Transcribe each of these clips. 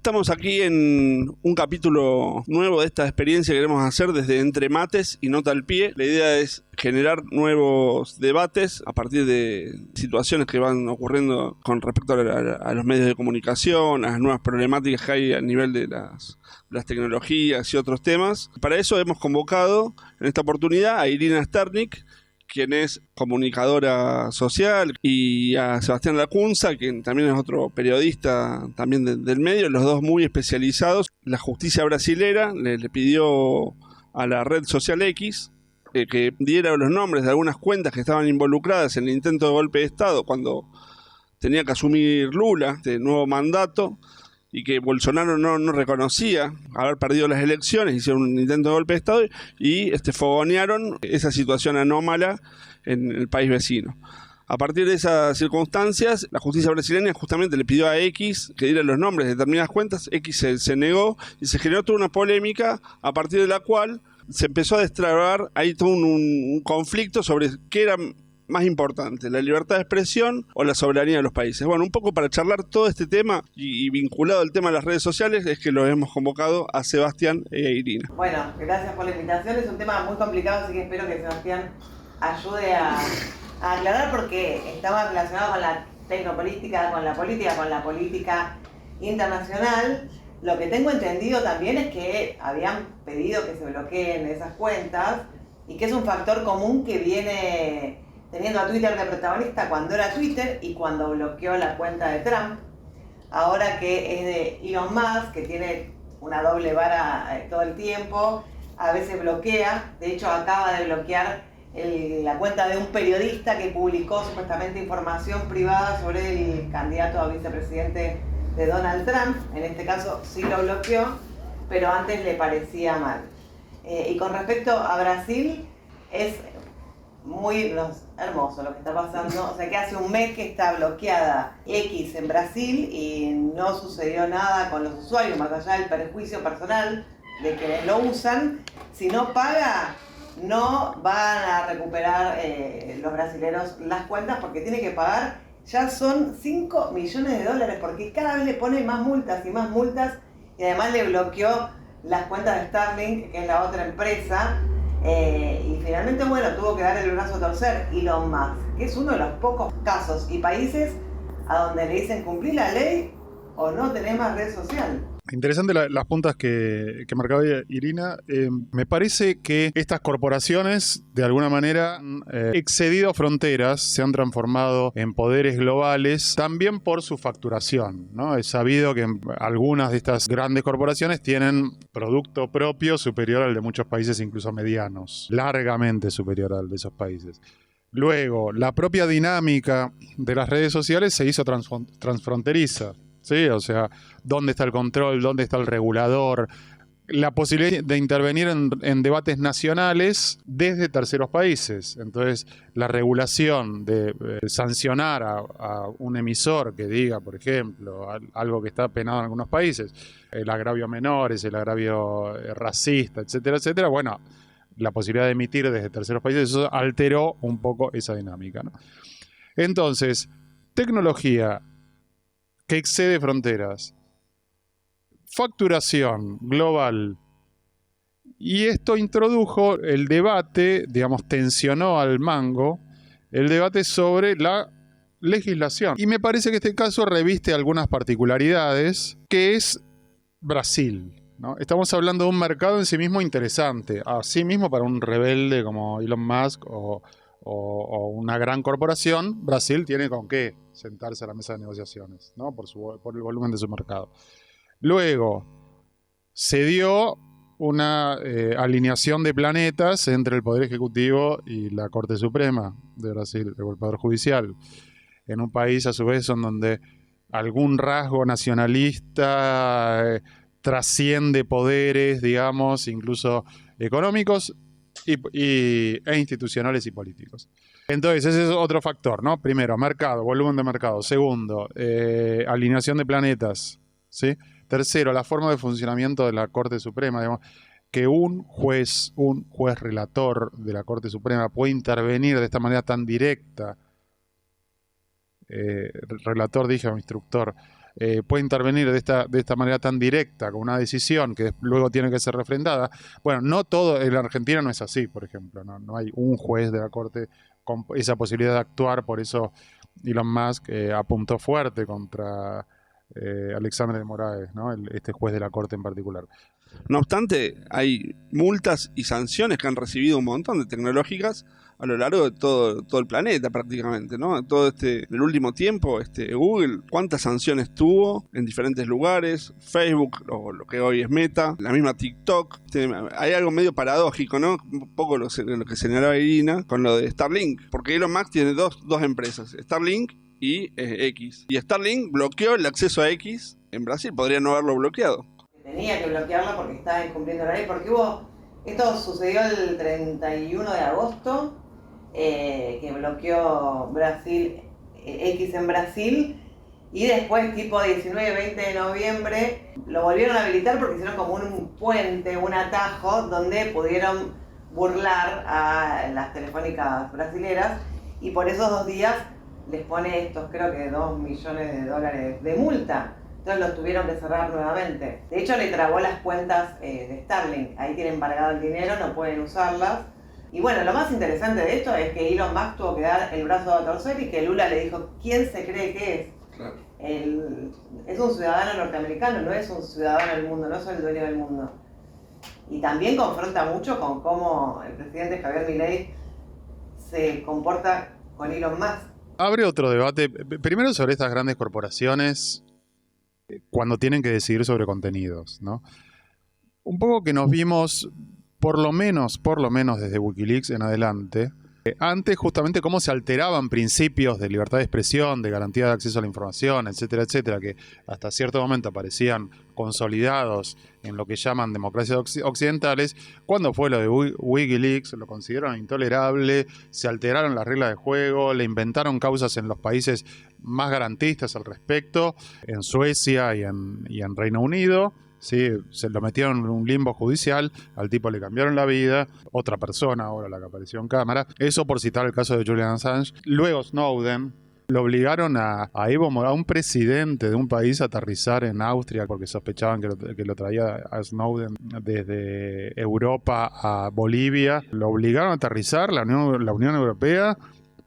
Estamos aquí en un capítulo nuevo de esta experiencia que queremos hacer desde Entre Mates y Nota al Pie. La idea es generar nuevos debates a partir de situaciones que van ocurriendo con respecto a los medios de comunicación, a las nuevas problemáticas que hay a nivel de las tecnologías y otros temas. Para eso hemos convocado en esta oportunidad a Irina Sternik, quien es comunicadora social, y a Sebastián Lacunza, quien también es otro periodista también del medio, los dos muy especializados. La justicia brasilera le pidió a la red social X que diera los nombres de algunas cuentas que estaban involucradas en el intento de golpe de Estado cuando tenía que asumir Lula este nuevo mandato, y que Bolsonaro no reconocía haber perdido las elecciones, hicieron un intento de golpe de Estado y fogonearon esa situación anómala en el país vecino. A partir de esas circunstancias, la justicia brasileña justamente le pidió a X que diera los nombres de determinadas cuentas. X se negó y se generó toda una polémica a partir de la cual se empezó a destrabar ahí todo un conflicto sobre qué era más importante, la libertad de expresión o la soberanía de los países. Bueno, un poco para charlar todo este tema y vinculado al tema de las redes sociales es que los hemos convocado a Sebastián e Irina. Bueno, gracias por la invitación. Es un tema muy complicado, así que espero que Sebastián ayude a aclarar, porque estaba relacionado con la tecnopolítica, con la política internacional. Lo que tengo entendido también es que habían pedido que se bloqueen esas cuentas y que es un factor común que viene teniendo a Twitter de protagonista cuando era Twitter y cuando bloqueó la cuenta de Trump. Ahora que es de Elon Musk, que tiene una doble vara todo el tiempo, a veces bloquea. De hecho, acaba de bloquear la cuenta de un periodista que publicó supuestamente información privada sobre el candidato a vicepresidente de Donald Trump. En este caso sí lo bloqueó, pero antes le parecía mal. Y con respecto a Brasil, es muy hermoso lo que está pasando. O sea, que hace un mes que está bloqueada X en Brasil y no sucedió nada con los usuarios, más allá del perjuicio personal de quienes lo usan. Si no paga, no van a recuperar los brasileños las cuentas, porque tiene que pagar. Ya son 5 millones de dólares, porque cada vez le pone más multas y más multas, y además le bloqueó las cuentas de Starlink, que es la otra empresa. Y finalmente, bueno, tuvo que dar el brazo a torcer Elon Musk, que es uno de los pocos casos y países a donde le dicen cumplir la ley o no tenés más red social. Interesante las puntas que marcaba Irina. Me parece que estas corporaciones de alguna manera han excedido fronteras, se han transformado en poderes globales, también por su facturación, ¿no? Es sabido que algunas de estas grandes corporaciones tienen producto propio superior al de muchos países, incluso medianos, largamente superior al de esos países. Luego, la propia dinámica de las redes sociales se hizo transfronteriza. Sí, o sea, ¿dónde está el control? ¿Dónde está el regulador? La posibilidad de intervenir en debates nacionales desde terceros países. Entonces, la regulación de sancionar a un emisor que diga, por ejemplo, algo que está penado en algunos países, el agravio a menores, el agravio racista, etcétera, etcétera. Bueno, la posibilidad de emitir desde terceros países, eso alteró un poco esa dinámica, ¿no? Entonces, tecnología que excede fronteras, facturación global, y esto introdujo el debate, digamos, tensionó al mango el debate sobre la legislación. Y me parece que este caso reviste algunas particularidades, que es Brasil, ¿no? Estamos hablando de un mercado en sí mismo interesante, así mismo para un rebelde como Elon Musk o una gran corporación. Brasil tiene con qué sentarse a la mesa de negociaciones, ¿no? Por el volumen de su mercado. Luego, se dio una alineación de planetas entre el Poder Ejecutivo y la Corte Suprema de Brasil, el Poder Judicial, en un país a su vez en donde algún rasgo nacionalista trasciende poderes, digamos, incluso económicos e institucionales y políticos. Entonces, ese es otro factor, ¿no? Primero, mercado, volumen de mercado. Segundo, alineación de planetas, ¿sí? Tercero, la forma de funcionamiento de la Corte Suprema, digamos, que un juez relator de la Corte Suprema puede intervenir de esta manera tan directa, relator, dije, o instructor, puede intervenir de esta manera tan directa, con una decisión que luego tiene que ser refrendada. Bueno, no todo, en la Argentina no es así, por ejemplo, no hay un juez de la Corte con esa posibilidad de actuar, por eso Elon Musk apuntó fuerte contra Alexandre de Moraes, ¿no? Este juez de la Corte en particular. No obstante, hay multas y sanciones que han recibido un montón de tecnológicas a lo largo de todo el planeta prácticamente, ¿no? En el último tiempo, Google, ¿cuántas sanciones tuvo en diferentes lugares? Facebook, lo que hoy es Meta, la misma TikTok. Hay algo medio paradójico, ¿no? Un poco lo que señalaba Irina con lo de Starlink, porque Elon Musk tiene dos empresas, Starlink y X. Y Starlink bloqueó el acceso a X en Brasil, podría no haberlo bloqueado. Tenía que bloquearla porque estaba incumpliendo la ley, porque esto sucedió el 31 de agosto, que bloqueó Brasil, X en Brasil, y después tipo 19-20 de noviembre lo volvieron a habilitar porque hicieron como un puente, un atajo, donde pudieron burlar a las telefónicas brasileras, y por esos 2 días les pone estos, creo que $2 millones de multa. Entonces lo tuvieron que cerrar nuevamente. De hecho, le trabó las cuentas de Starlink. Ahí tienen embargado el dinero, no pueden usarlas. Y bueno, lo más interesante de esto es que Elon Musk tuvo que dar el brazo a torcer y que Lula le dijo, ¿quién se cree que es? Claro. Es un ciudadano norteamericano, no es un ciudadano del mundo, no es el dueño del mundo. Y también confronta mucho con cómo el presidente Javier Milei se comporta con Elon Musk. Abre otro debate, primero sobre estas grandes corporaciones cuando tienen que decidir sobre contenidos, ¿no? Un poco que nos vimos, por lo menos desde Wikileaks en adelante, antes justamente cómo se alteraban principios de libertad de expresión, de garantía de acceso a la información, etcétera, etcétera, que hasta cierto momento parecían consolidados en lo que llaman democracias occidentales. Cuando fue lo de Wikileaks, lo consideraron intolerable, se alteraron las reglas de juego, le inventaron causas en los países más garantistas al respecto, en Suecia y en Reino Unido. Sí, se lo metieron en un limbo judicial, al tipo le cambiaron la vida, otra persona ahora la que apareció en cámara. Eso por citar el caso de Julian Assange. Luego Snowden, lo obligaron a Evo Morales, a un presidente de un país, a aterrizar en Austria porque sospechaban que lo traía a Snowden desde Europa a Bolivia. Lo obligaron a aterrizar la Unión Europea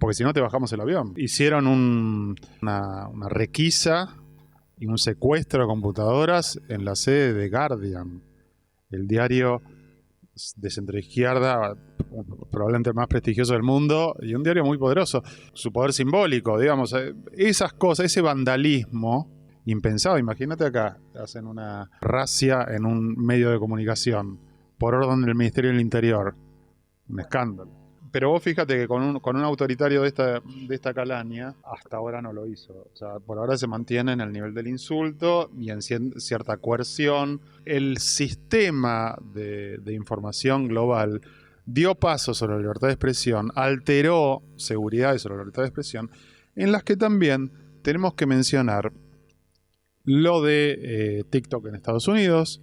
porque si no te bajamos el avión. Hicieron una requisa y un secuestro de computadoras en la sede de Guardian, el diario de centroizquierda, probablemente el más prestigioso del mundo, y un diario muy poderoso. Su poder simbólico, digamos, esas cosas, ese vandalismo impensado. Imagínate acá, hacen una razzia en un medio de comunicación por orden del Ministerio del Interior. Un escándalo. Pero vos fíjate que con un autoritario de esta calaña, hasta ahora no lo hizo. O sea, por ahora se mantiene en el nivel del insulto y en cierta coerción. El sistema de información global dio paso sobre la libertad de expresión, alteró seguridades sobre la libertad de expresión, en las que también tenemos que mencionar lo de TikTok en Estados Unidos,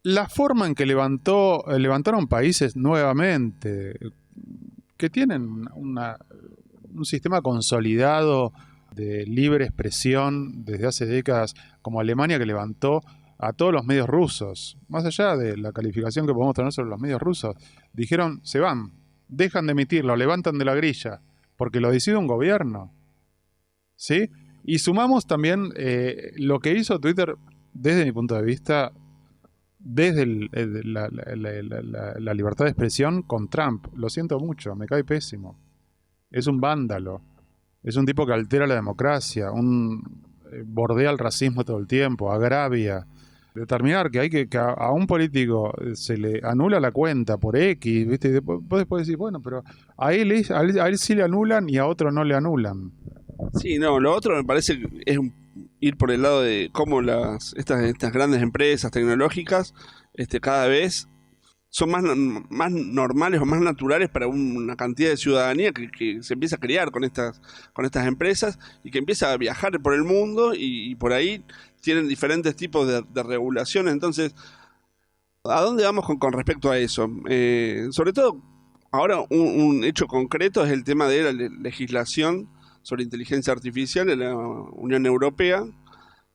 la forma en que levantaron países nuevamente, que tienen un sistema consolidado de libre expresión desde hace décadas, como Alemania, que levantó a todos los medios rusos, más allá de la calificación que podemos tener sobre los medios rusos, dijeron, se van, dejan de emitirlo, levantan de la grilla, porque lo decide un gobierno, ¿sí? Y sumamos también lo que hizo Twitter, desde mi punto de vista, desde la libertad de expresión con Trump. Lo siento mucho, me cae pésimo. Es un vándalo, es un tipo que altera la democracia, bordea el racismo todo el tiempo, agravia. Determinar que a un político se le anula la cuenta por X, ¿viste? Y después decir, bueno, pero a él sí le anulan y a otro no le anulan. Sí, no, lo otro me parece que es ir por el lado de cómo estas grandes empresas tecnológicas cada vez son más normales o más naturales para una cantidad de ciudadanía que se empieza a criar con estas empresas y que empieza a viajar por el mundo y por ahí tienen diferentes tipos de regulaciones. Entonces, ¿a dónde vamos con respecto a eso? Sobre todo, ahora un hecho concreto es el tema de la legislación sobre inteligencia artificial en la Unión Europea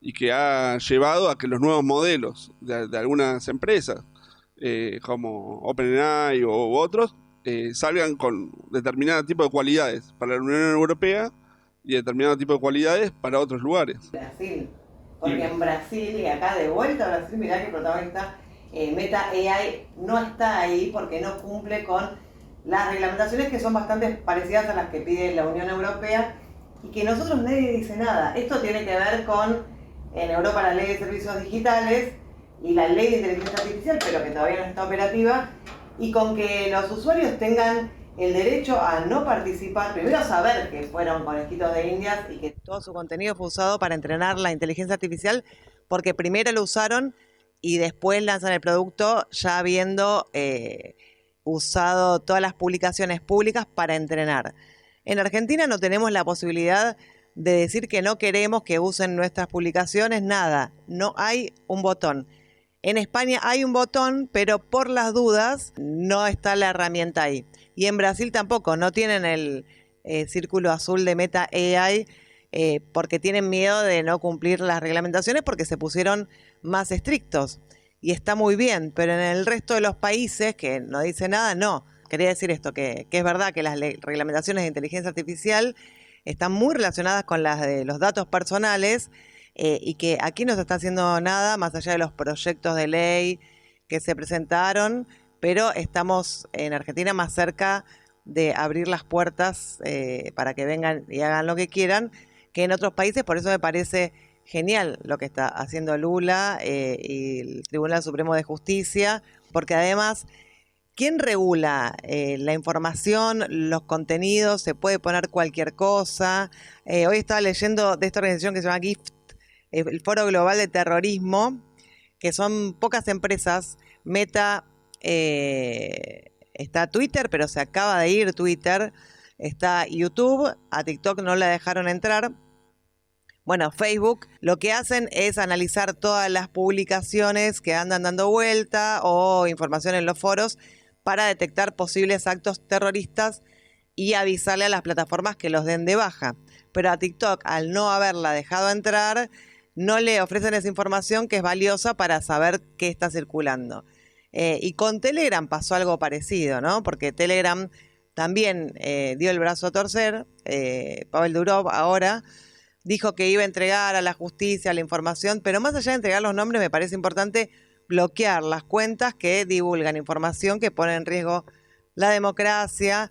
y que ha llevado a que los nuevos modelos de algunas empresas, como OpenAI u otros, salgan con determinado tipo de cualidades para la Unión Europea y determinado tipo de cualidades para otros lugares. Brasil, porque en Brasil, y acá de vuelta a Brasil, mirá que el protagonista Meta AI no está ahí porque no cumple con las reglamentaciones que son bastante parecidas a las que pide la Unión Europea y que nosotros nadie dice nada. Esto tiene que ver con, en Europa, la ley de servicios digitales y la ley de inteligencia artificial, pero que todavía no está operativa, y con que los usuarios tengan el derecho a no participar, primero saber que fueron conejitos de Indias y que todo su contenido fue usado para entrenar la inteligencia artificial, porque primero lo usaron y después lanzan el producto ya habiendo usado todas las publicaciones públicas para entrenar. En Argentina no tenemos la posibilidad de decir que no queremos que usen nuestras publicaciones, nada, no hay un botón. En España hay un botón, pero por las dudas no está la herramienta ahí. Y en Brasil tampoco, no tienen el círculo azul de Meta AI porque tienen miedo de no cumplir las reglamentaciones porque se pusieron más estrictos. Y está muy bien, pero en el resto de los países que no dice nada, no. Quería decir esto, que es verdad que las reglamentaciones de inteligencia artificial están muy relacionadas con las de los datos personales, y que aquí no se está haciendo nada más allá de los proyectos de ley que se presentaron, pero estamos en Argentina más cerca de abrir las puertas para que vengan y hagan lo que quieran que en otros países. Por eso me parece genial lo que está haciendo Lula y el Tribunal Supremo de Justicia, porque además, ¿quién regula la información, los contenidos? Se puede poner cualquier cosa. Hoy estaba leyendo de esta organización que se llama GIFT, el Foro Global de Terrorismo, que son pocas empresas. Meta, está Twitter, pero se acaba de ir Twitter. Está YouTube, a TikTok no la dejaron entrar. Bueno, Facebook, lo que hacen es analizar todas las publicaciones que andan dando vuelta o información en los foros para detectar posibles actos terroristas y avisarle a las plataformas que los den de baja. Pero a TikTok, al no haberla dejado entrar, no le ofrecen esa información que es valiosa para saber qué está circulando. Y con Telegram pasó algo parecido, ¿no? Porque Telegram también dio el brazo a torcer. Pavel Durov ahora dijo que iba a entregar a la justicia la información, pero más allá de entregar los nombres, me parece importante bloquear las cuentas que divulgan información que pone en riesgo la democracia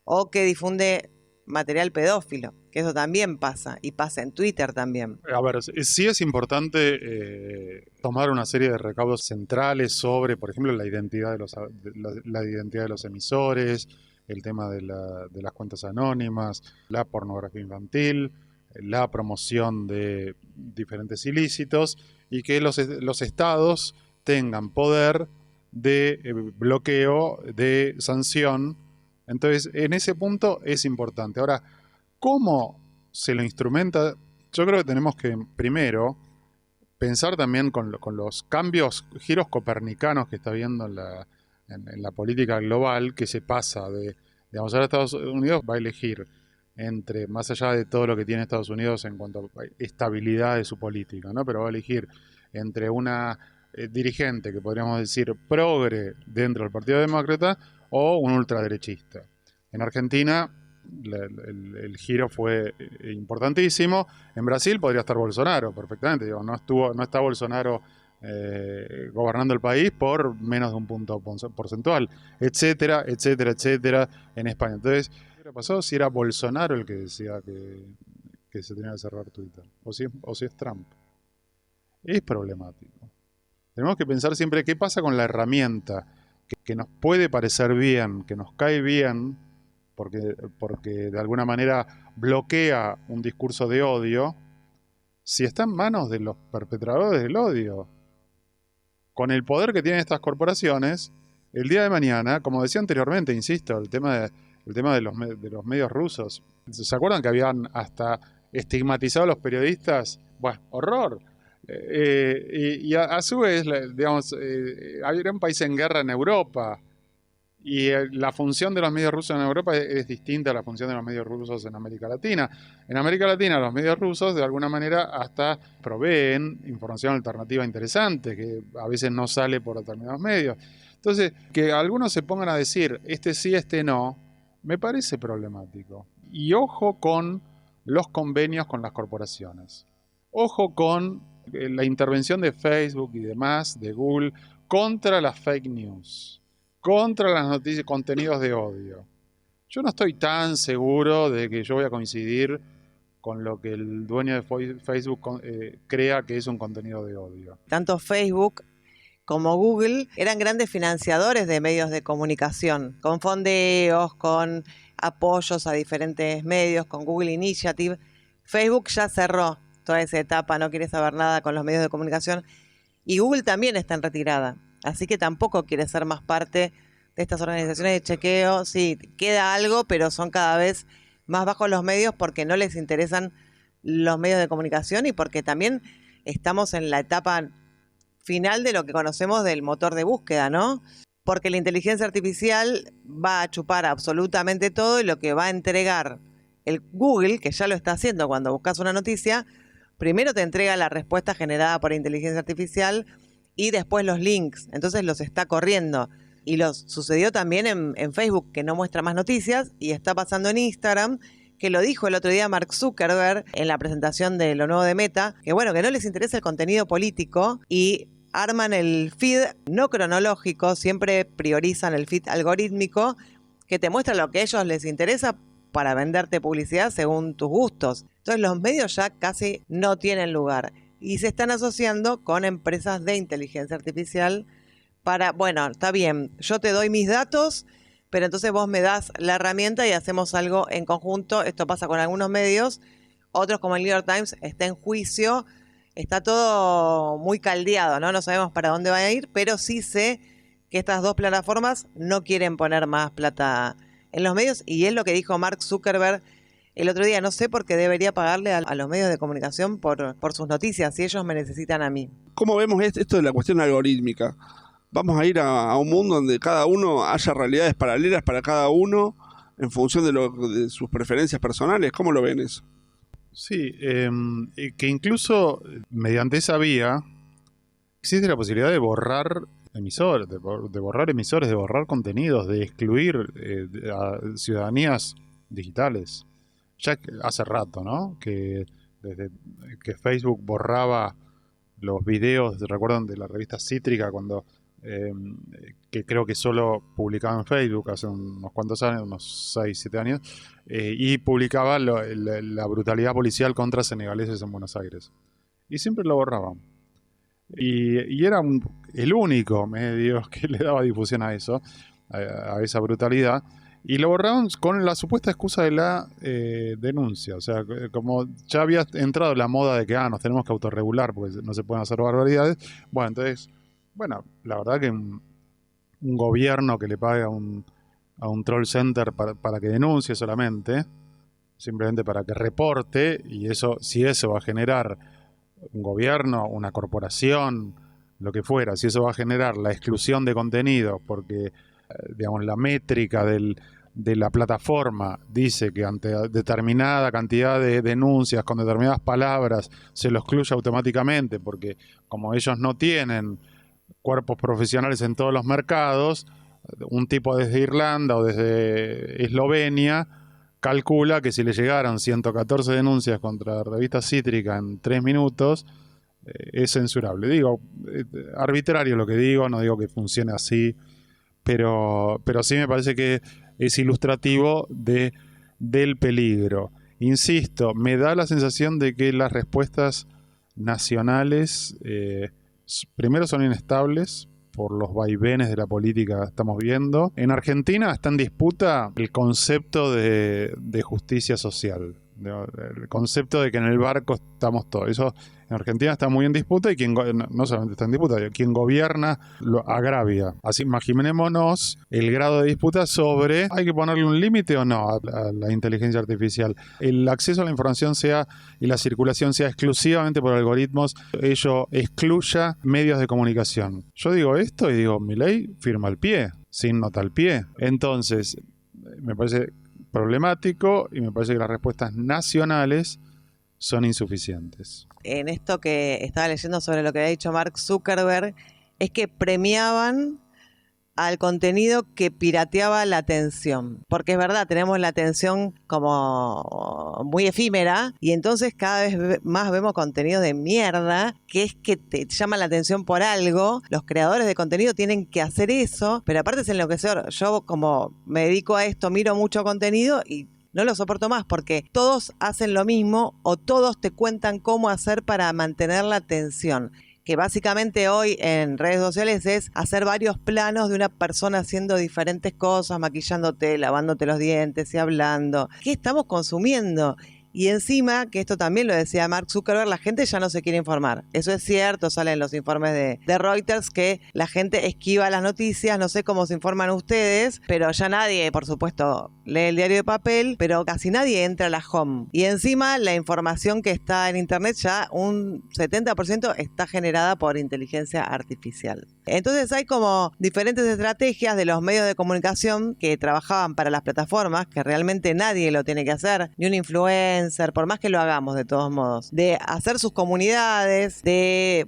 o que difunde material pedófilo, que eso también pasa, y pasa en Twitter también. A ver, sí es importante tomar una serie de recaudos centrales sobre, por ejemplo, la identidad de los emisores, el tema de las cuentas anónimas, la pornografía infantil, la promoción de diferentes ilícitos, y que los estados tengan poder de bloqueo, de sanción. Entonces, en ese punto es importante. Ahora, ¿cómo se lo instrumenta? Yo creo que tenemos que, primero, pensar también con los cambios, giros copernicanos que está habiendo en la política global, que se pasa de, digamos, ahora Estados Unidos va a elegir entre, más allá de todo lo que tiene Estados Unidos en cuanto a estabilidad de su política, ¿no? Pero va a elegir entre una dirigente que podríamos decir progre dentro del Partido Demócrata o un ultraderechista. En Argentina el giro fue importantísimo. En Brasil podría estar Bolsonaro perfectamente. Digo, no está Bolsonaro gobernando el país por menos de un punto porcentual, etcétera, etcétera, etcétera, en España. Entonces, ¿qué hubiera pasado si era Bolsonaro el que decía que se tenía que cerrar Twitter? O si es Trump. Es problemático. Tenemos que pensar siempre qué pasa con la herramienta que nos puede parecer bien, que nos cae bien, porque de alguna manera bloquea un discurso de odio, si está en manos de los perpetradores del odio. Con el poder que tienen estas corporaciones, el día de mañana, como decía anteriormente, insisto, el tema de los medios rusos, ¿se acuerdan que habían hasta estigmatizado a los periodistas? Bueno, horror. Y a su vez, digamos, había un país en guerra en Europa Y la función de los medios rusos en Europa es distinta a la función de los medios rusos en América Latina. En América Latina los medios rusos de alguna manera hasta proveen información alternativa interesante, que a veces no sale por determinados medios. Entonces, que algunos se pongan a decir, este sí, este no, me parece problemático. Y ojo con los convenios con las corporaciones. Ojo con la intervención de Facebook y demás, de Google, contra las fake news, contra las noticias, contenidos de odio. Yo no estoy tan seguro de que yo voy a coincidir con lo que el dueño de Facebook crea que es un contenido de odio. Tanto Facebook como Google eran grandes financiadores de medios de comunicación, con fondeos, con apoyos a diferentes medios, con Google Initiative. Facebook ya cerró toda esa etapa, no quiere saber nada con los medios de comunicación, y Google también está en retirada, así que tampoco quiere ser más parte de estas organizaciones de chequeo. Sí, queda algo, pero son cada vez más bajos los medios porque no les interesan los medios de comunicación y porque también estamos en la etapa final de lo que conocemos del motor de búsqueda, ¿no? Porque la inteligencia artificial va a chupar absolutamente todo y lo que va a entregar el Google, que ya lo está haciendo cuando buscas una noticia, primero te entrega la respuesta generada por inteligencia artificial y después los links. Entonces los está corriendo. Y sucedió también en Facebook, que no muestra más noticias, y está pasando en Instagram, que lo dijo el otro día Mark Zuckerberg en la presentación de lo nuevo de Meta, que bueno, que no les interesa el contenido político y arman el feed no cronológico, siempre priorizan el feed algorítmico, que te muestra lo que a ellos les interesa para venderte publicidad según tus gustos. Entonces los medios ya casi no tienen lugar y se están asociando con empresas de inteligencia artificial para, bueno, está bien, yo te doy mis datos, pero entonces vos me das la herramienta y hacemos algo en conjunto. Esto pasa con algunos medios, otros como el New York Times está en juicio, está todo muy caldeado, ¿no? No sabemos para dónde va a ir, pero sí sé que estas dos plataformas no quieren poner más plata en los medios y es lo que dijo Mark Zuckerberg el otro día. No sé por qué debería pagarle a los medios de comunicación por sus noticias si ellos me necesitan a mí. ¿Cómo vemos esto de la cuestión algorítmica? ¿Vamos a ir a un mundo donde cada uno haya realidades paralelas para cada uno en función de sus preferencias personales? ¿Cómo lo ven eso? Sí, que incluso mediante esa vía existe la posibilidad de borrar emisores, de borrar emisores, de borrar contenidos, de excluir a ciudadanías digitales. Ya hace rato, ¿no? Que desde que Facebook borraba los videos, ¿recuerdan de la revista Cítrica cuando que creo que solo publicaba en Facebook hace unos cuantos años, unos 6, 7 años, y publicaba la brutalidad policial contra senegaleses en Buenos Aires. Y siempre lo borraban. Y era el único medio que le daba difusión a eso, a esa brutalidad. Y lo borraban con la supuesta excusa de la denuncia. O sea, como ya había entrado la moda de que nos tenemos que autorregular porque no se pueden hacer barbaridades. Bueno, entonces, la verdad que un gobierno que le pague a un troll center para que denuncie solamente, simplemente para que reporte, y eso, si eso va a generar un gobierno, una corporación, lo que fuera, si eso va a generar la exclusión de contenido porque digamos la métrica de la plataforma dice que ante determinada cantidad de denuncias con determinadas palabras se lo excluye automáticamente porque como ellos no tienen cuerpos profesionales en todos los mercados, un tipo desde Irlanda o desde Eslovenia calcula que si le llegaron 114 denuncias contra Revista Cítrica en 3 minutos, es censurable. Digo, arbitrario lo que digo, no digo que funcione así, pero sí me parece que es ilustrativo del peligro. Insisto, me da la sensación de que las respuestas nacionales primero son inestables por los vaivenes de la política que estamos viendo. En Argentina está en disputa el concepto de justicia social, el concepto de que en el barco estamos todos. en Argentina está muy en disputa y no solamente está en disputa, quien gobierna lo agravia. Así imaginémonos el grado de disputa sobre ¿hay que ponerle un límite o no a la inteligencia artificial? El acceso a la información y la circulación sea exclusivamente por algoritmos, ello excluya medios de comunicación. Yo digo esto y digo, Milei firma al pie, sin nota al pie. Entonces, me parece problemático y me parece que las respuestas nacionales son insuficientes. En esto que estaba leyendo sobre lo que había dicho Mark Zuckerberg, es que premiaban al contenido que pirateaba la atención. Porque es verdad, tenemos la atención como muy efímera y entonces cada vez más vemos contenido de mierda, que es que te llama la atención por algo. Los creadores de contenido tienen que hacer eso, pero aparte es enloquecedor. Yo como me dedico a esto, miro mucho contenido y no lo soporto más porque todos hacen lo mismo o todos te cuentan cómo hacer para mantener la atención. Que básicamente hoy en redes sociales es hacer varios planos de una persona haciendo diferentes cosas, maquillándote, lavándote los dientes y hablando. ¿Qué estamos consumiendo? Y encima, que esto también lo decía Mark Zuckerberg, la gente ya no se quiere informar. Eso es cierto, salen los informes de Reuters que la gente esquiva las noticias, no sé cómo se informan ustedes, pero ya nadie, por supuesto, lee el diario de papel, pero casi nadie entra a la home. Y encima, la información que está en internet ya un 70% está generada por inteligencia artificial. Entonces hay como diferentes estrategias de los medios de comunicación que trabajaban para las plataformas, que realmente nadie lo tiene que hacer, ni un influencer, por más que lo hagamos de todos modos, de hacer sus comunidades,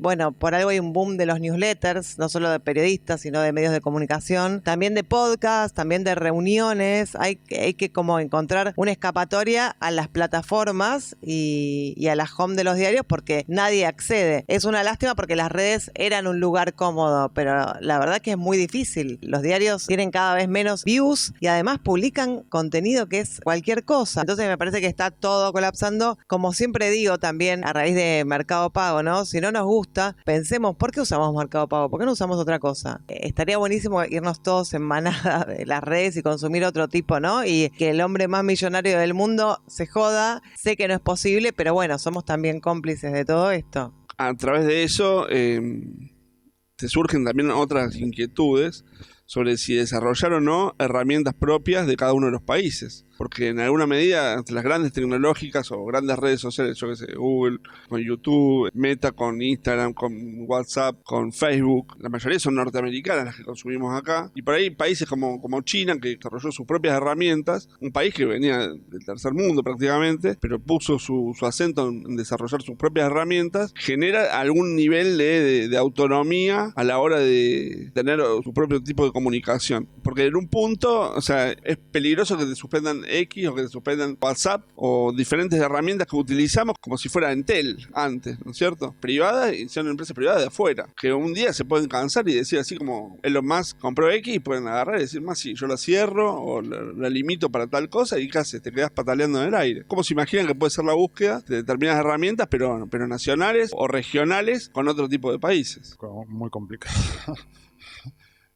bueno, por algo hay un boom de los newsletters, no solo de periodistas, sino de medios de comunicación, también de podcast, también de reuniones. Hay que como encontrar una escapatoria a las plataformas y a la home de los diarios porque nadie accede. Es una lástima porque las redes eran un lugar cómodo, pero la verdad que es muy difícil. Los diarios tienen cada vez menos views y además publican contenido que es cualquier cosa. Entonces me parece que está todo colapsando. Como siempre digo también a raíz de Mercado Pago, ¿no? Si no nos gusta, pensemos, ¿por qué usamos Mercado Pago? ¿Por qué no usamos otra cosa? Estaría buenísimo irnos todos en manada de las redes y consumir otro tipo, ¿no? Y que el hombre más millonario del mundo se joda. Sé que no es posible, pero bueno, somos también cómplices de todo esto. A través de eso te surgen también otras inquietudes sobre si desarrollar o no herramientas propias de cada uno de los países. Porque en alguna medida, entre las grandes tecnológicas o grandes redes sociales, yo que sé, Google, con YouTube, Meta con Instagram, con WhatsApp, con Facebook, la mayoría son norteamericanas las que consumimos acá. Y por ahí países como China, que desarrolló sus propias herramientas, un país que venía del tercer mundo prácticamente, pero puso su acento en desarrollar sus propias herramientas, genera algún nivel de autonomía a la hora de tener su propio tipo de comunicación. Porque en un punto, o sea, es peligroso que te suspendan X o que te suspendan WhatsApp o diferentes herramientas que utilizamos como si fuera Entel antes, ¿no es cierto? Privadas y son empresas privadas de afuera, que un día se pueden cansar y decir así como Elon Musk compró X y pueden agarrar y decir más si yo la cierro o la limito para tal cosa y casi te quedas pataleando en el aire. ¿Cómo se imaginan que puede ser la búsqueda de determinadas herramientas pero nacionales o regionales con otro tipo de países? Muy complicado.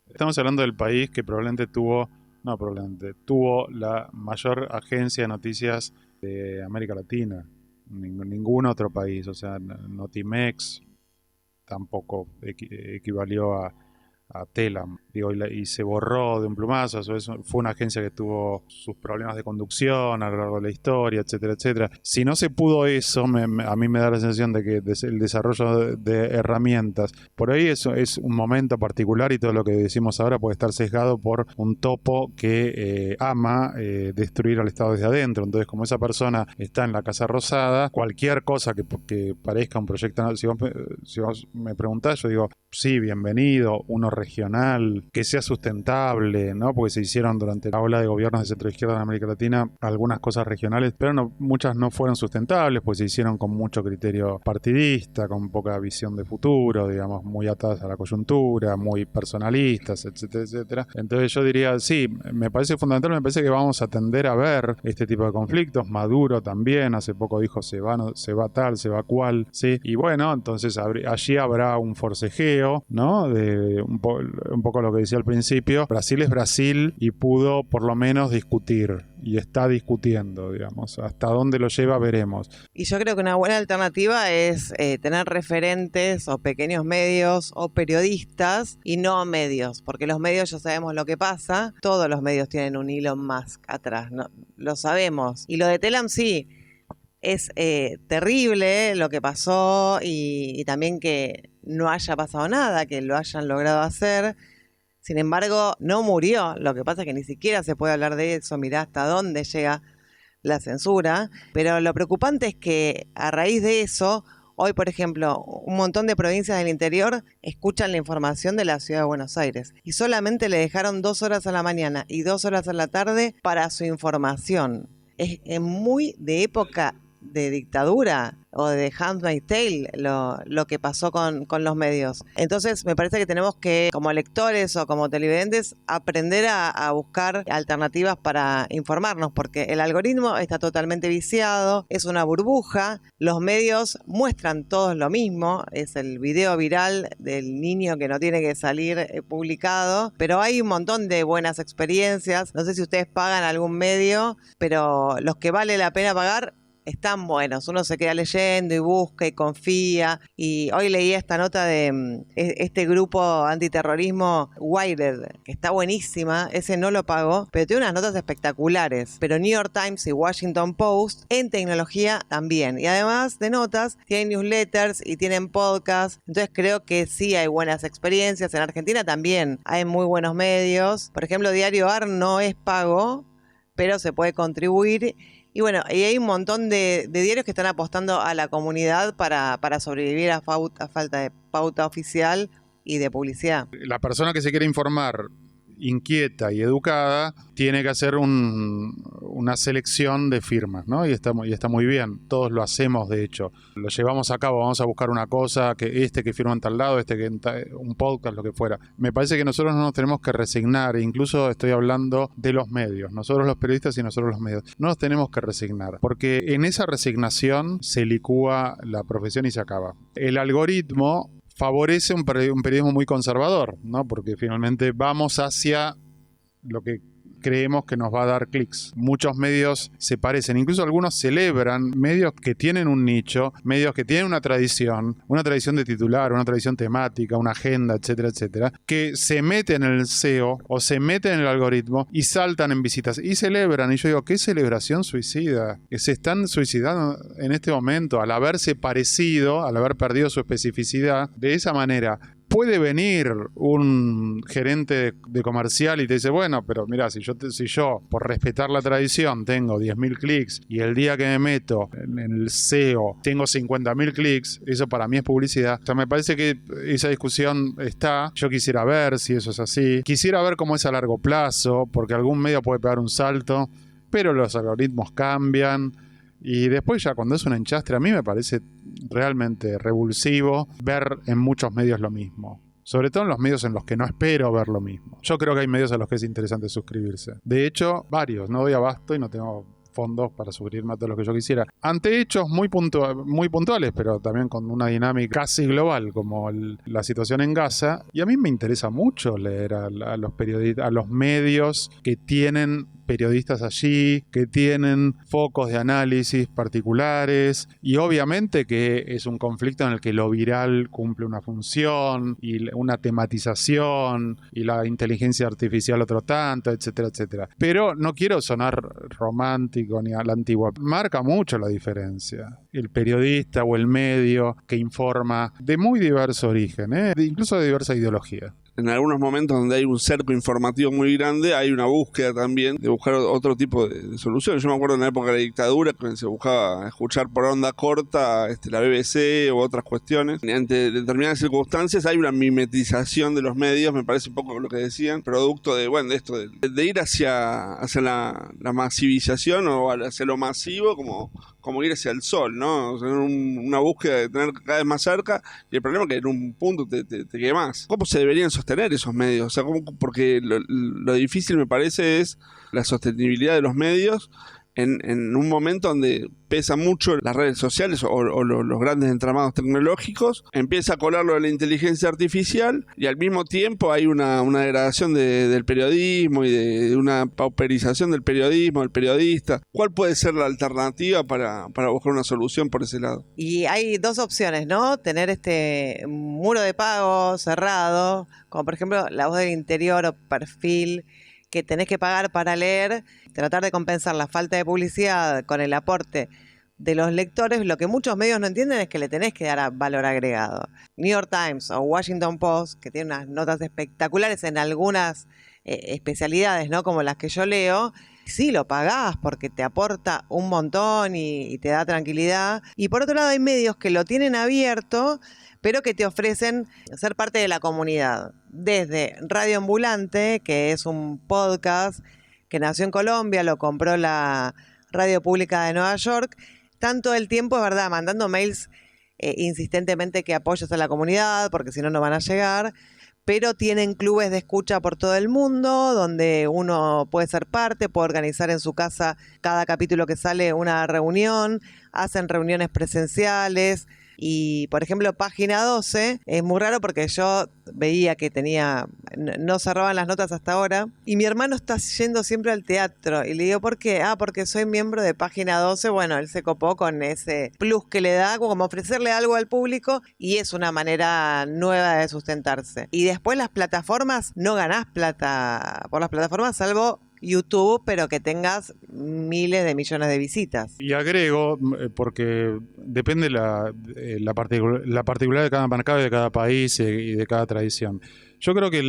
Estamos hablando del país que probablemente tuvo la mayor agencia de noticias de América Latina. Ningún otro país, o sea, Notimex tampoco equivalió a Telam, y se borró de un plumazo. Fue una agencia que tuvo sus problemas de conducción a lo largo de la historia, etcétera, etcétera. Si no se pudo eso, a mí me da la sensación de que el desarrollo de herramientas, por ahí eso es un momento particular y todo lo que decimos ahora puede estar sesgado por un topo que ama destruir al Estado desde adentro. Entonces, como esa persona está en la Casa Rosada, cualquier cosa que parezca un proyecto, si vos me preguntás, yo digo, sí, bienvenido, uno regional, que sea sustentable, ¿no? Porque se hicieron durante la ola de gobiernos de centro izquierda en América Latina algunas cosas regionales, pero muchas no fueron sustentables, pues se hicieron con mucho criterio partidista, con poca visión de futuro, digamos, muy atadas a la coyuntura, muy personalistas, etcétera, etcétera. Entonces yo diría, sí, me parece fundamental, me parece que vamos a tender a ver este tipo de conflictos. Maduro también, hace poco dijo se va tal, se va cual, ¿sí? Y bueno, entonces allí habrá un forcejeo. creo, ¿no? De un poco lo que decía al principio. Brasil es Brasil y pudo por lo menos discutir. Y está discutiendo, digamos. Hasta dónde lo lleva veremos. Y yo creo que una buena alternativa es tener referentes o pequeños medios o periodistas y no medios, porque los medios ya sabemos lo que pasa. Todos los medios tienen un Elon Musk atrás, ¿no? Lo sabemos. Y lo de Telam sí, es terrible lo que pasó y también que no haya pasado nada, que lo hayan logrado hacer. Sin embargo, no murió. Lo que pasa es que ni siquiera se puede hablar de eso. Mirá hasta dónde llega la censura. Pero lo preocupante es que a raíz de eso, hoy, por ejemplo, un montón de provincias del interior escuchan la información de la ciudad de Buenos Aires. Y solamente le dejaron 2 horas a la mañana y 2 horas a la tarde para su información. Es muy de época de dictadura o de Handmaid's Tale lo que pasó con los medios. Entonces me parece que tenemos que, como lectores o como televidentes, aprender a buscar alternativas para informarnos, porque el algoritmo está totalmente viciado, es una burbuja, los medios muestran todos lo mismo, es el video viral del niño que no tiene que salir publicado, pero hay un montón de buenas experiencias. No sé si ustedes pagan algún medio, pero los que vale la pena pagar están buenos, uno se queda leyendo y busca y confía. Y hoy leí esta nota de este grupo antiterrorismo Wired, que está buenísima, ese no lo pago, pero tiene unas notas espectaculares. Pero New York Times y Washington Post en tecnología también. Y además de notas, tienen newsletters y tienen podcasts. Entonces creo que sí hay buenas experiencias. En Argentina también hay muy buenos medios. Por ejemplo, Diario AR no es pago, pero se puede contribuir. Y bueno, y hay un montón de diarios que están apostando a la comunidad para sobrevivir a falta de pauta oficial y de publicidad. La persona que se quiere informar inquieta y educada tiene que hacer una selección de firmas, ¿no? Y está muy bien. Todos lo hacemos, de hecho. Lo llevamos a cabo. Vamos a buscar una cosa, que firma en tal lado, un podcast, lo que fuera. Me parece que nosotros no nos tenemos que resignar. Incluso estoy hablando de los medios. Nosotros los periodistas y nosotros los medios. No nos tenemos que resignar. Porque en esa resignación se licúa la profesión y se acaba. El algoritmo favorece un periodismo muy conservador, ¿no? Porque finalmente vamos hacia lo que creemos que nos va a dar clics. Muchos medios se parecen, incluso algunos celebran medios que tienen un nicho, medios que tienen una tradición de titular, una tradición temática, una agenda, etcétera, etcétera, que se meten en el SEO o se meten en el algoritmo y saltan en visitas y celebran. Y yo digo, ¿qué celebración suicida? Que se están suicidando en este momento al haberse parecido, al haber perdido su especificidad de esa manera. Puede venir un gerente de comercial y te dice, bueno, pero mira, si yo por respetar la tradición tengo 10.000 clics y el día que me meto en el SEO tengo 50.000 clics, eso para mí es publicidad. O sea, me parece que esa discusión está. Yo quisiera ver si eso es así. Quisiera ver cómo es a largo plazo, porque algún medio puede pegar un salto, pero los algoritmos cambian. Y después ya cuando es un enchastre, a mí me parece realmente revulsivo ver en muchos medios lo mismo. Sobre todo en los medios en los que no espero ver lo mismo. Yo creo que hay medios a los que es interesante suscribirse. De hecho, varios. No doy abasto y no tengo fondos para suscribirme a todo lo que yo quisiera. Ante hechos muy puntuales, pero también con una dinámica casi global, como la situación en Gaza. Y a mí me interesa mucho leer a los periodistas, a los medios que tienen periodistas allí, que tienen focos de análisis particulares, y obviamente que es un conflicto en el que lo viral cumple una función y una tematización y la inteligencia artificial otro tanto, etcétera, etcétera. Pero no quiero sonar romántico ni a la antigua. Marca mucho la diferencia. El periodista o el medio que informa de muy diverso origen, incluso de diversa ideología. En algunos momentos donde hay un cerco informativo muy grande, hay una búsqueda también de buscar otro tipo de soluciones. Yo me acuerdo en la época de la dictadura, cuando se buscaba escuchar por onda corta la BBC u otras cuestiones. Ante determinadas circunstancias hay una mimetización de los medios, me parece un poco lo que decían, producto de esto de ir hacia la masivización o hacia lo masivo, como ir hacia el sol, ¿no? O sea, una búsqueda de tener cada vez más cerca, y el problema es que en un punto te quemás. ¿Cómo se deberían sostener esos medios? O sea, porque lo difícil me parece es la sostenibilidad de los medios en un momento donde pesa mucho las redes sociales o los grandes entramados tecnológicos, empieza a colar lo de la inteligencia artificial y al mismo tiempo hay una degradación del periodismo y de una pauperización del periodismo, del periodista. ¿Cuál puede ser la alternativa para buscar una solución por ese lado? Y hay dos opciones, ¿no? Tener este muro de pago cerrado, como por ejemplo La Voz del Interior o Perfil, que tenés que pagar para leer, tratar de compensar la falta de publicidad con el aporte de los lectores. Lo que muchos medios no entienden es que le tenés que dar valor agregado. New York Times o Washington Post, que tiene unas notas espectaculares en algunas especialidades, ¿no? Como las que yo leo, sí lo pagás porque te aporta un montón y te da tranquilidad. Y por otro lado hay medios que lo tienen abierto, pero que te ofrecen ser parte de la comunidad. Desde Radio Ambulante, que es un podcast que nació en Colombia, lo compró la Radio Pública de Nueva York, tanto el tiempo, es verdad, mandando mails insistentemente que apoyes a la comunidad, porque si no, no van a llegar, pero tienen clubes de escucha por todo el mundo, donde uno puede ser parte, puede organizar en su casa cada capítulo que sale una reunión, hacen reuniones presenciales. Y, por ejemplo, Página 12, es muy raro porque yo veía que no cerraban las notas hasta ahora, y mi hermano está yendo siempre al teatro, y le digo, ¿por qué? Porque soy miembro de Página 12, bueno, él se copó con ese plus que le da, como ofrecerle algo al público, y es una manera nueva de sustentarse. Y después las plataformas, no ganás plata por las plataformas, salvo YouTube, pero que tengas miles de millones de visitas. Y agrego, porque depende la particularidad de cada mercado y de cada país y de cada tradición. Yo creo que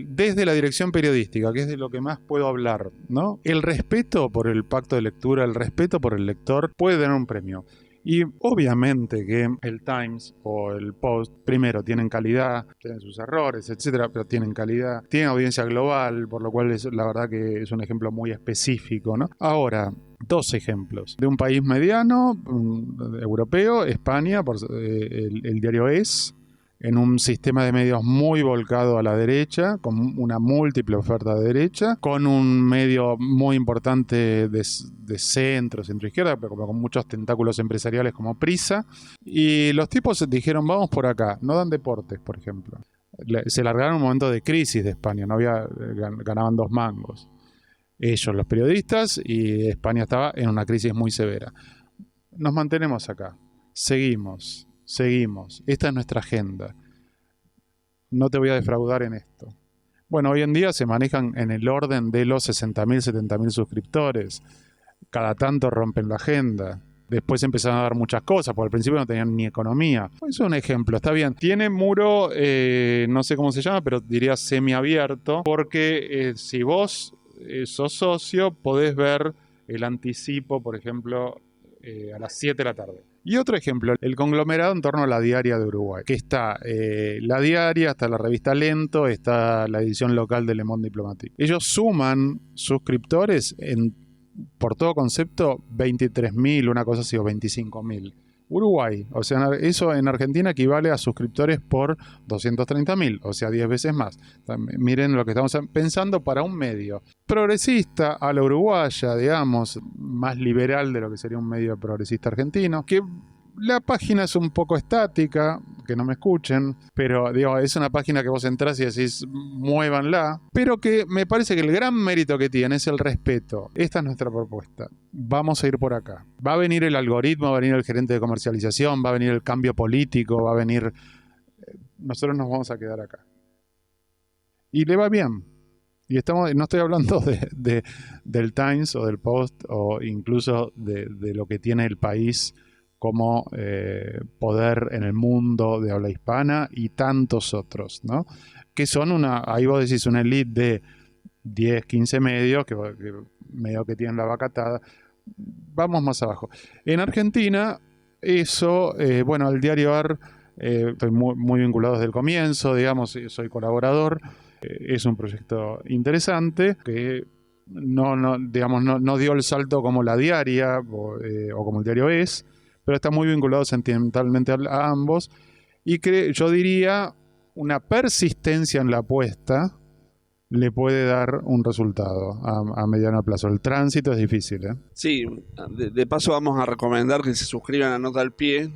desde la dirección periodística, que es de lo que más puedo hablar, ¿no? El respeto por el pacto de lectura, el respeto por el lector puede tener un premio. Y obviamente que el Times o el Post, primero, tienen calidad, tienen sus errores, etcétera, pero tienen calidad, tienen audiencia global, por lo cual la verdad que es un ejemplo muy específico, ¿no? Ahora, dos ejemplos. De un país mediano, europeo, España, el diario Es, en un sistema de medios muy volcado a la derecha, con una múltiple oferta de derecha, con un medio muy importante de centro-izquierda, pero con muchos tentáculos empresariales como Prisa, y los tipos dijeron, vamos por acá, no dan deportes, por ejemplo. Se largaron un momento de crisis de España, ganaban 2 mangos. Ellos, los periodistas, y España estaba en una crisis muy severa. Nos mantenemos acá, seguimos. Esta es nuestra agenda. No te voy a defraudar en esto. Bueno, hoy en día se manejan en el orden de los 60.000, 70.000 suscriptores. Cada tanto rompen la agenda. Después empezaron a dar muchas cosas, porque al principio no tenían ni economía. Es un ejemplo, está bien. Tiene muro, no sé cómo se llama, pero diría semiabierto, porque si vos sos socio, podés ver el anticipo, por ejemplo, a las 7 de la tarde. Y otro ejemplo, el conglomerado en torno a la Diaria de Uruguay, que está la Diaria, está la revista Lento, está la edición local de Le Monde Diplomatique. Ellos suman suscriptores por todo concepto 23.000, una cosa así, o 25.000. Uruguay, o sea, eso en Argentina equivale a suscriptores por 230.000, o sea, 10 veces más. Miren lo que estamos pensando para un medio progresista a la uruguaya, digamos, más liberal de lo que sería un medio progresista argentino, que la página es un poco estática, que no me escuchen, pero digo, es una página que vos entrás y decís, muévanla, pero que me parece que el gran mérito que tiene es el respeto. Esta es nuestra propuesta. Vamos a ir por acá. Va a venir el algoritmo, va a venir el gerente de comercialización, va a venir el cambio político, va a venir... Nosotros nos vamos a quedar acá. Y le va bien. Y no estoy hablando del Times o del Post o incluso de lo que tiene el país como poder en el mundo de habla hispana y tantos otros, ¿no? Que son ahí vos decís, una elite de 10, 15 medios, que medio que tienen la vaca atada. Vamos más abajo. En Argentina, eso, bueno, el diario AR, estoy muy vinculado desde el comienzo, digamos, soy colaborador. Es un proyecto interesante que no dio el salto como la Diaria o como el diario Es, pero está muy vinculado sentimentalmente a ambos, y yo diría una persistencia en la apuesta le puede dar un resultado a mediano plazo. El tránsito es difícil, ¿eh? Sí, de paso vamos a recomendar que se suscriban a Nota al Pie.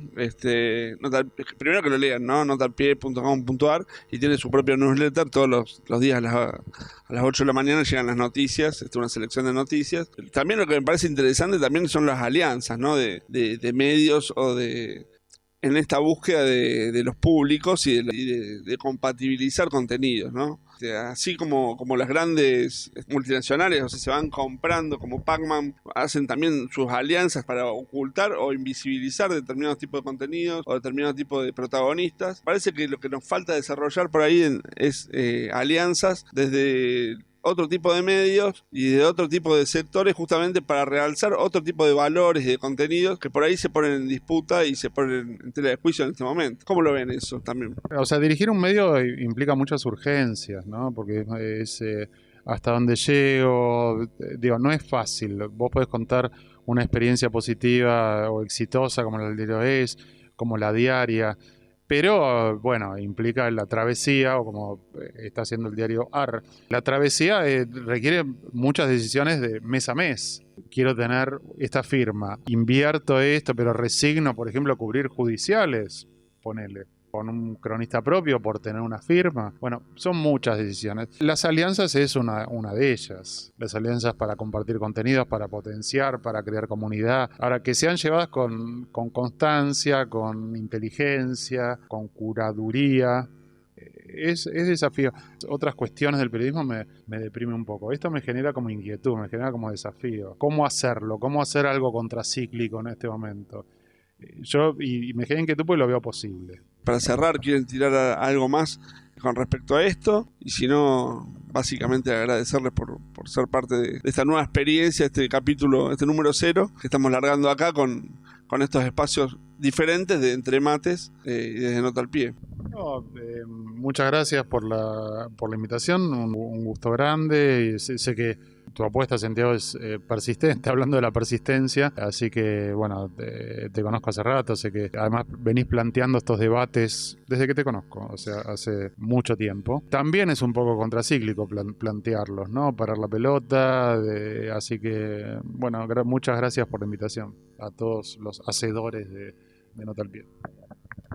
Primero que lo lean, ¿no? notalpie.com.ar, y tiene su propio newsletter. Todos los días a las 8 de la mañana llegan las noticias, una selección de noticias. También lo que me parece interesante también son las alianzas, ¿no? De medios o en esta búsqueda de los públicos y de compatibilizar contenidos, ¿no? O sea, así como las grandes multinacionales, o sea, se van comprando, como Pac-Man, hacen también sus alianzas para ocultar o invisibilizar determinados tipos de contenidos o determinados tipos de protagonistas. Parece que lo que nos falta desarrollar por ahí es alianzas desde otro tipo de medios y de otro tipo de sectores, justamente para realzar otro tipo de valores y de contenidos que por ahí se ponen en disputa y se ponen en tela de juicio en este momento. ¿Cómo lo ven eso también? O sea, dirigir un medio implica muchas urgencias, ¿no? Porque es hasta dónde llego, digo, no es fácil. Vos podés contar una experiencia positiva o exitosa como la del diario Es, como la diaria, pero bueno, implica la travesía, o como está haciendo el diario AR. La travesía requiere muchas decisiones de mes a mes. Quiero tener esta firma, invierto esto, pero resigno, por ejemplo, a cubrir judiciales, ponele, con un cronista propio por tener una firma. Bueno, son muchas decisiones. Las alianzas es una de ellas. Las alianzas para compartir contenidos, para potenciar, para crear comunidad. Ahora, que sean llevadas con constancia, con inteligencia, con curaduría, es desafío. Otras cuestiones del periodismo me deprime un poco. Esto me genera como inquietud, me genera como desafío. ¿Cómo hacerlo? ¿Cómo hacer algo contracíclico en este momento? Yo me genera inquietud porque lo veo posible. Para cerrar, ¿quieren tirar algo más con respecto a esto? Y si no, básicamente agradecerles por ser parte de esta nueva experiencia, este capítulo, este número 0, que estamos largando acá con estos espacios diferentes de Entre Mates y desde Nota al Pie. No, muchas gracias por la invitación, un gusto grande. Y sé que tu apuesta, Santiago, es persistente, hablando de la persistencia, así que bueno, te conozco hace rato, sé que además venís planteando estos debates desde que te conozco, o sea, hace mucho tiempo. También es un poco contracíclico plantearlos, ¿no? Parar la pelota, así que bueno, muchas gracias por la invitación a todos los hacedores de Nota al Pie.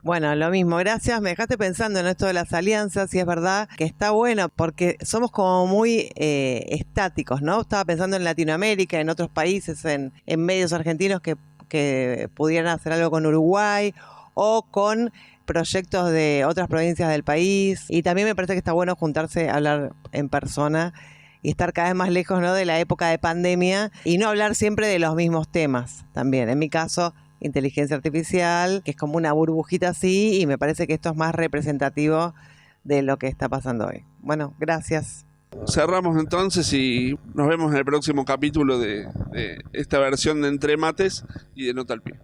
Bueno, lo mismo, gracias. Me dejaste pensando en esto de las alianzas y es verdad que está bueno porque somos como muy estáticos, ¿no? Estaba pensando en Latinoamérica, en otros países, en medios argentinos que pudieran hacer algo con Uruguay o con proyectos de otras provincias del país. Y también me parece que está bueno juntarse, hablar en persona y estar cada vez más lejos, ¿no?, de la época de pandemia y no hablar siempre de los mismos temas también. En mi caso, inteligencia artificial, que es como una burbujita así, y me parece que esto es más representativo de lo que está pasando hoy. Bueno, gracias. Cerramos entonces y nos vemos en el próximo capítulo de esta versión de Entre Mates y de Nota al Pie.